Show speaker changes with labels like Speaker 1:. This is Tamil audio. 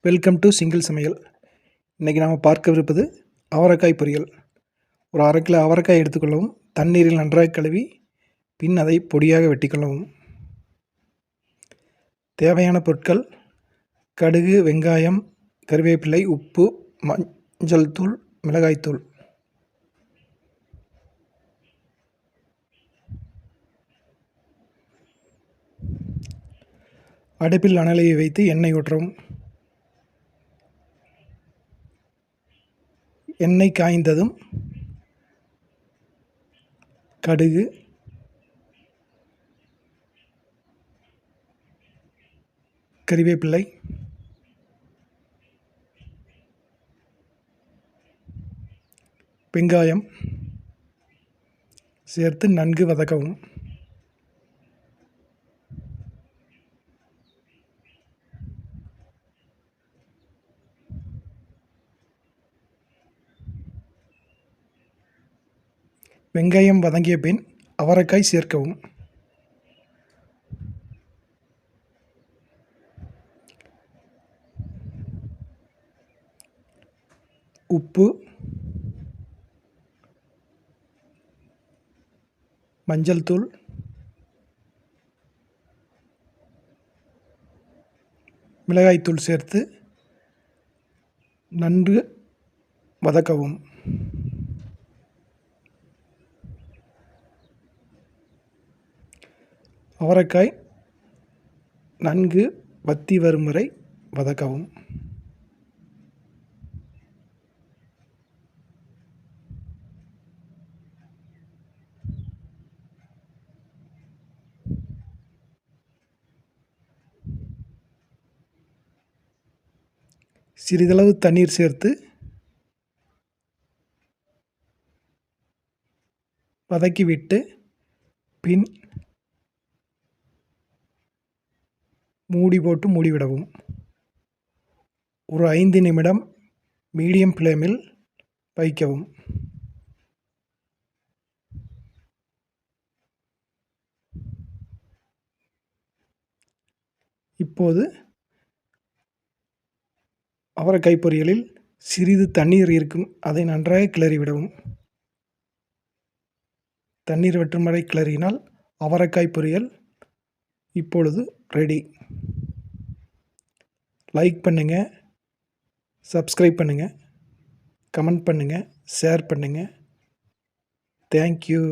Speaker 1: வெல்கம் டு சிங்கிள் சமையல். இன்றைக்கி நாம் பார்க்கவிருப்பது அவரைக்காய் பொரியல். ஒரு 1/2 கிலோ அவரைக்காய் எடுத்துக்கொள்ளவும், தண்ணீரில் நன்றாக கழுவி பின் அதை பொடியாக வெட்டிக்கொள்ளவும். தேவையான பொருட்கள்: கடுகு, வெங்காயம், கறிவேப்பிலை, உப்பு, மஞ்சள் தூள், மிளகாய்த்தூள். அடுப்பில் அனலையை வைத்து எண்ணெய் ஊற்றவும். எண்ணெய் காய்ந்ததும் கடுகு, கறிவேப்பிலை, வெங்காயம் சேர்த்து நன்கு வதக்கவும். வெங்காயம் வதங்கிய பின் அவரைக்காய் சேர்க்கவும். உப்பு, மஞ்சள் தூள், மிளகாய்த்தூள் சேர்த்து நன்கு வதக்கவும். அவரைக்காய் நன்கு வத்தி வரும் வரை வதக்கவும். சிறிதளவு தண்ணீர் சேர்த்து வதக்கிவிட்டு பின் மூடி போட்டு மூடிவிடவும். ஒரு 5 நிமிடம் மீடியம் ஃப்ளேமில் வைக்கவும். இப்போது அவரைக்காய் பொரியலில் சிறிது தண்ணீர் இருக்கும், அதை நன்றாக கிளறிவிடவும். தண்ணீர் வற்றும் வரை கிளறினால் அவரைக்காய் பொரியல் இப்பொழுது ரெடி. லைக் பண்ணுங்கள், சப்ஸ்கிரைப் பண்ணுங்கள், கமெண்ட் பண்ணுங்கள், ஷேர் பண்ணுங்கள். தேங்க்யூ.